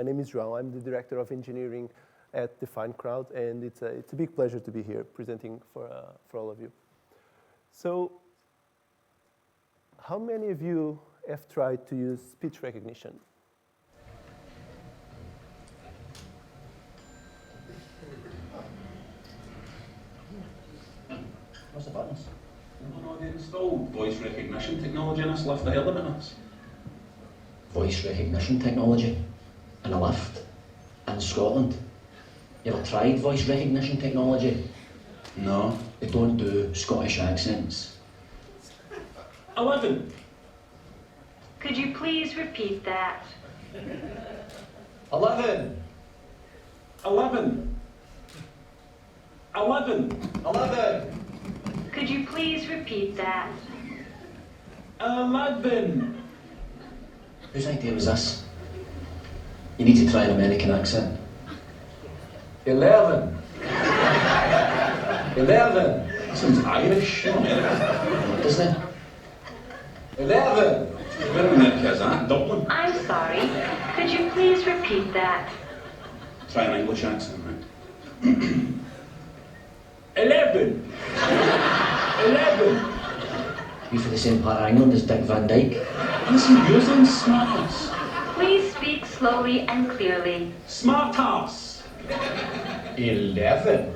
My name is João. I'm the Director of Engineering at Define Crowd, and it's a big pleasure to be here presenting for all of you. So, how many of you have tried to use speech recognition? What's the buttons? No, they installed voice recognition technology in this lift. I heard about this. Voice recognition technology in a lift in Scotland. You ever tried voice recognition technology? No. They don't do Scottish accents. 11. Could you please repeat that? 11. 11. 11. 11. Could you please repeat that? 11. Whose idea was this? You need to try an American accent. 11. 11. Sounds Irish, not American. Doesn't it? 11. Where in America is that? Dublin? I'm sorry. Could you please repeat that? Try an English accent, right? 11. 11. You for the same part of England as Dick Van Dyke? Listen, you're saying smart ass. Please speak slowly and clearly. Smart ass. 11.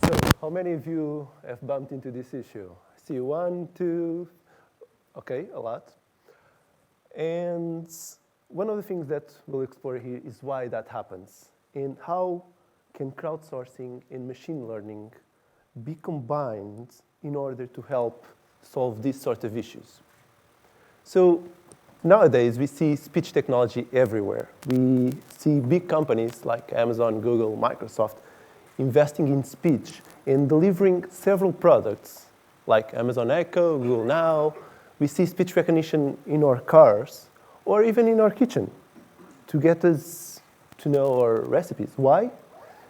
So, how many of you have bumped into this issue? I see 1, 2, okay, a lot. And one of the things that we'll explore here is why that happens, and how can crowdsourcing and machine learning be combined in order to help solve these sort of issues. So nowadays, we see speech technology everywhere. We see big companies like Amazon, Google, Microsoft investing in speech and delivering several products like Amazon Echo, Google Now. We see speech recognition in our cars or even in our kitchen to get us to know our recipes. Why?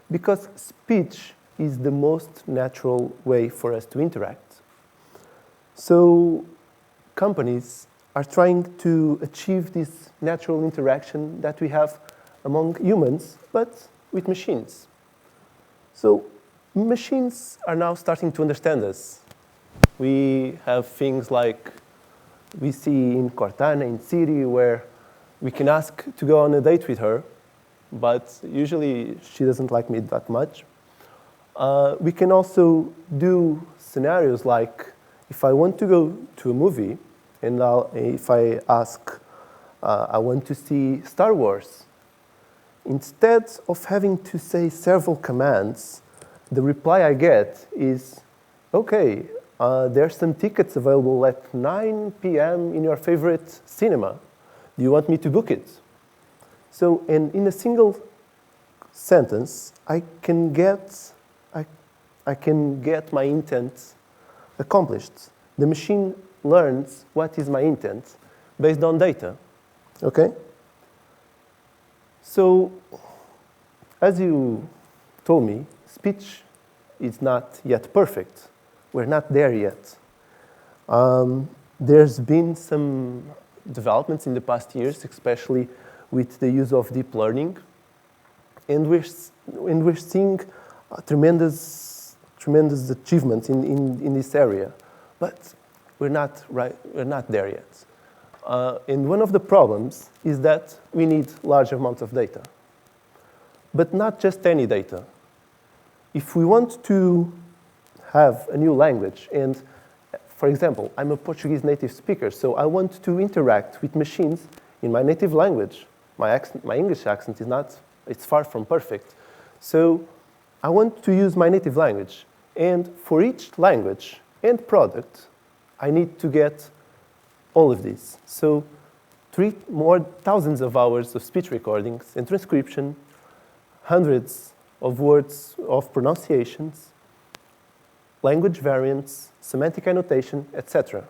Because speech is the most natural way for us to interact. So companies are trying to achieve this natural interaction that we have among humans, but with machines. So machines are now starting to understand us. We have things like we see in Cortana, in Siri, where we can ask to go on a date with her, but usually she doesn't like me that much. We can also do scenarios like if I want to go to a movie and if I ask, I want to see Star Wars, instead of having to say several commands, the reply I get is, okay, there's some tickets available at 9 p.m. in your favorite cinema. Do you want me to book it? So, and in a single sentence, I can get my intent accomplished. The machine learns what is my intent based on data, okay? So, as you told me, speech is not yet perfect. We're not there yet. There's been some developments in the past years, especially with the use of deep learning, and we're seeing tremendous achievements in this area, but we're not there yet. And one of the problems is that we need large amounts of data, but not just any data. If we want to have a new language, and for example, I'm a Portuguese native speaker, so I want to interact with machines in my native language. My English accent is not, it's far from perfect. So I want to use my native language. And for each language and product, I need to get all of these. So thousands of hours of speech recordings and transcription, hundreds of words of pronunciations, language variants, semantic annotation, etc.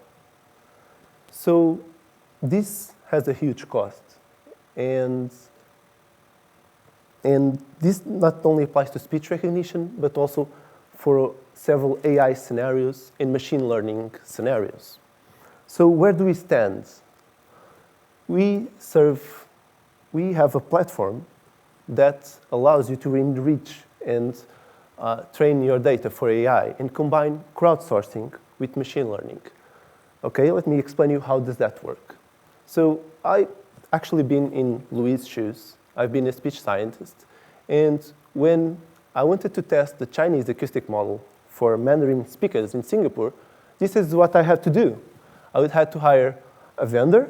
So this has a huge cost. And this not only applies to speech recognition, but also for several AI scenarios and machine learning scenarios. So where do we stand? we have a platform that allows you to enrich and train your data for AI and combine crowdsourcing with machine learning. Okay, let me explain you how does that work. So I actually been in Louise's shoes. I've been a speech scientist. And when I wanted to test the Chinese acoustic model for Mandarin speakers in Singapore, this is what I had to do. I would have to hire a vendor.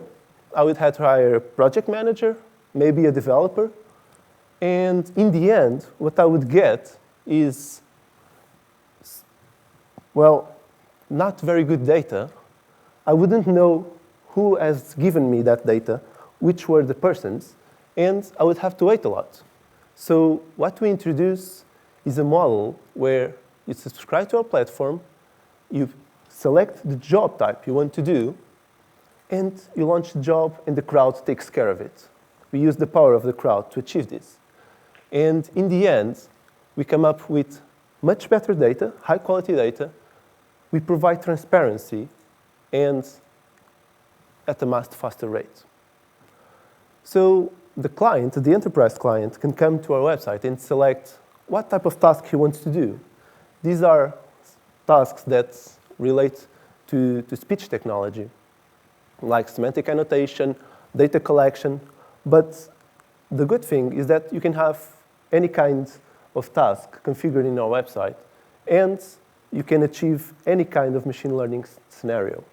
I would have to hire a project manager, maybe a developer. And in the end, what I would get is, well, not very good data. I wouldn't know who has given me that data, which were the persons, and I would have to wait a lot. So what we introduce is a model where you subscribe to our platform, you select the job type you want to do, and you launch the job, and the crowd takes care of it. We use the power of the crowd to achieve this. And in the end, we come up with much better data, high-quality data. We provide transparency, and at a much faster rate. So the client, the enterprise client, can come to our website and select what type of task he wants to do. These are tasks that relate to speech technology, like semantic annotation, data collection. But the good thing is that you can have any kind of task configured in our website, and you can achieve any kind of machine learning scenario.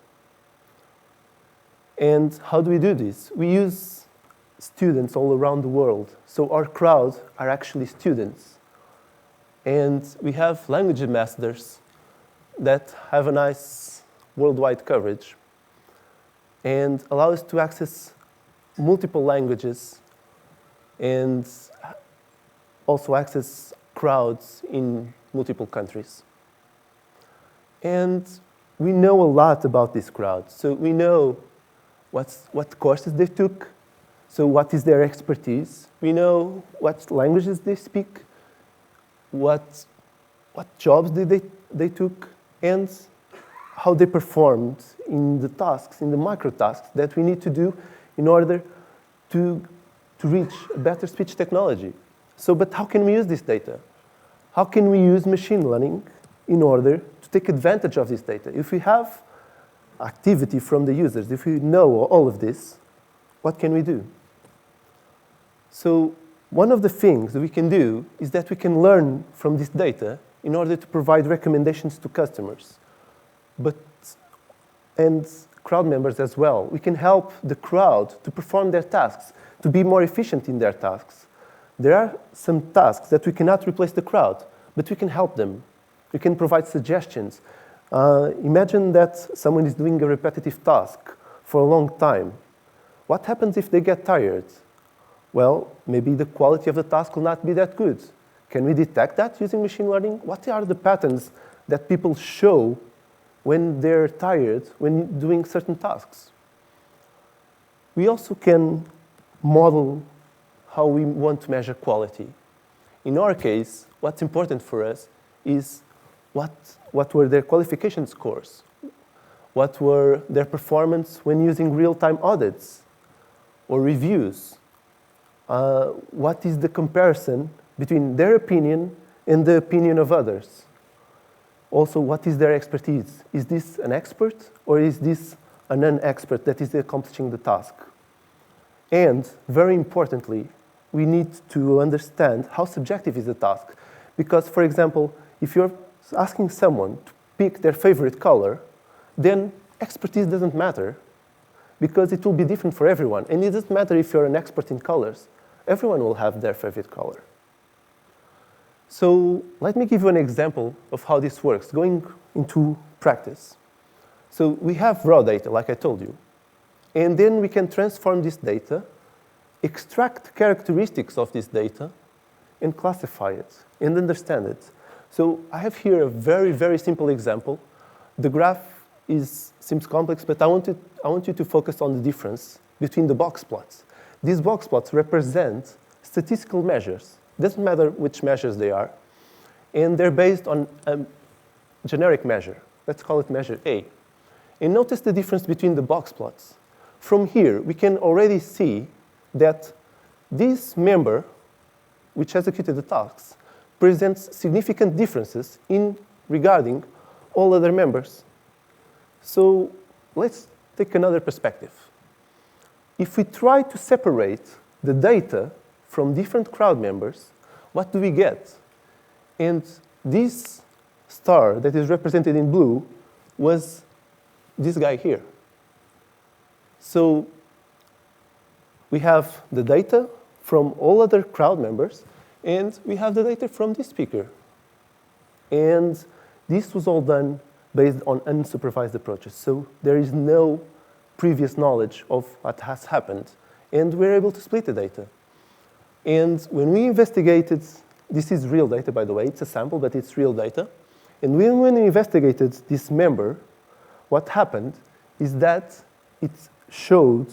And how do we do this? We use students all around the world. So our crowd are actually students. And we have language ambassadors that have a nice worldwide coverage and allow us to access multiple languages and also access crowds in multiple countries. And we know a lot about these crowds. So we know what courses they took, so what is their expertise. We know what languages they speak, what jobs they took, and how they performed in the tasks, in the micro tasks that we need to do in order to reach a better speech technology. So, but how can we use this data? How can we use machine learning in order to take advantage of this data? If we have activity from the users, if we know all of this, what can we do? So one of the things that we can do is that we can learn from this data in order to provide recommendations to customers, and crowd members as well. We can help the crowd to perform their tasks, to be more efficient in their tasks. There are some tasks that we cannot replace the crowd, but we can help them. We can provide suggestions. Imagine that someone is doing a repetitive task for a long time. What happens if they get tired? Well, maybe the quality of the task will not be that good. Can we detect that using machine learning? What are the patterns that people show when they're tired, when doing certain tasks? We also can model how we want to measure quality. In our case, what's important for us is what were their qualification scores? What were their performance when using real-time audits or reviews? What is the comparison between their opinion and the opinion of others? Also, what is their expertise? Is this an expert, or is this a non-expert that is accomplishing the task? And very importantly, we need to understand how subjective is the task. Because, for example, if you're asking someone to pick their favorite color, then expertise doesn't matter, because it will be different for everyone. And it doesn't matter if you're an expert in colors. Everyone will have their favorite color. So let me give you an example of how this works, going into practice. So we have raw data, like I told you. And then we can transform this data, extract characteristics of this data, and classify it, and understand it. So I have here a very, very simple example. The graph seems complex, but I want you to focus on the difference between the box plots. These box plots represent statistical measures. It doesn't matter which measures they are. And they're based on a generic measure. Let's call it measure A. And notice the difference between the box plots. from here, we can already see that this member, which executed the tasks, presents significant differences in regarding all other members. So let's take another perspective. If we try to separate the data from different crowd members, what do we get? And this star that is represented in blue was this guy here. So we have the data from all other crowd members, and we have the data from this speaker. And this was all done based on unsupervised approaches. So there is no previous knowledge of what has happened. And we're able to split the data. And when we investigated, this is real data, by the way. It's a sample, but it's real data. And when we investigated this member, what happened is that it showed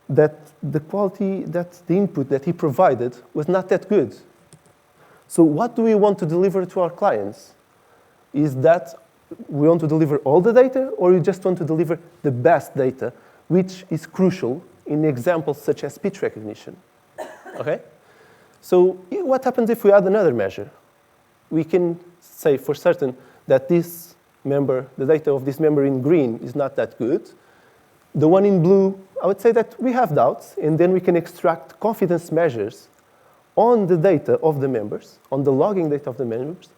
that the quality, that the input that he provided was not that good. So what do we want to deliver to our clients? Is that we want to deliver all the data, or you just want to deliver the best data, which is crucial in examples such as speech recognition? Okay? So what happens if we add another measure? We can say for certain that this member, the data of this member in green is not that good. The one in blue, I would say that we have doubts, and then we can extract confidence measures on the data of the members, on the logging data of the members,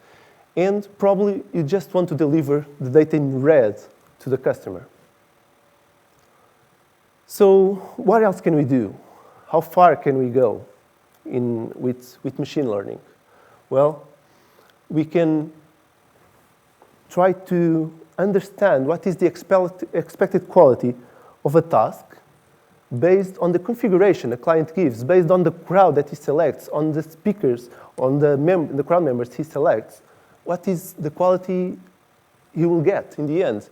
and probably you just want to deliver the data in red to the customer. So what else can we do? How far can we go with machine learning? Well, we can try to understand what is the expected quality of a task based on the configuration a client gives, based on the crowd that he selects, on the speakers, on the crowd members he selects. What is the quality he will get in the end?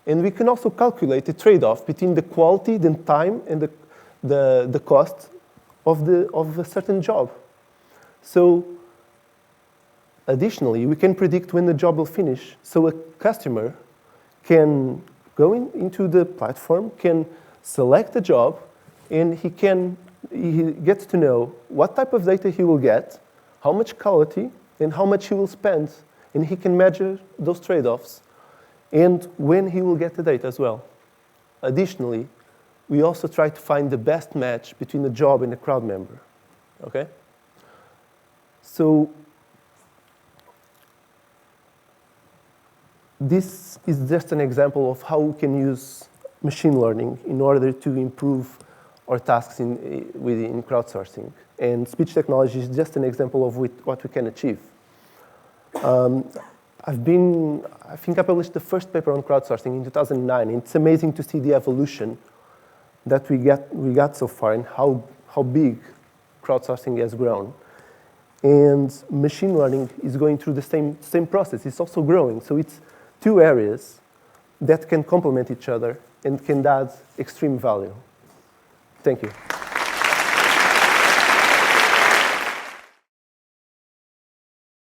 And we can also calculate the trade-off between the quality, the time, and the cost of a certain job. So additionally, we can predict when the job will finish. So a customer can go into the platform, can select a job, and he gets to know what type of data he will get, how much quality, and how much he will spend. And he can measure those trade-offs and when he will get the data as well. Additionally, we also try to find the best match between the job and the crowd member. Okay? So this is just an example of how we can use machine learning in order to improve our tasks within crowdsourcing. And speech technology is just an example of what we can achieve. I think I published the first paper on crowdsourcing in 2009. It's amazing to see the evolution that we got so far and how big crowdsourcing has grown. And machine learning is going through the same process. It's also growing. So it's two areas that can complement each other and can add extreme value. Thank you.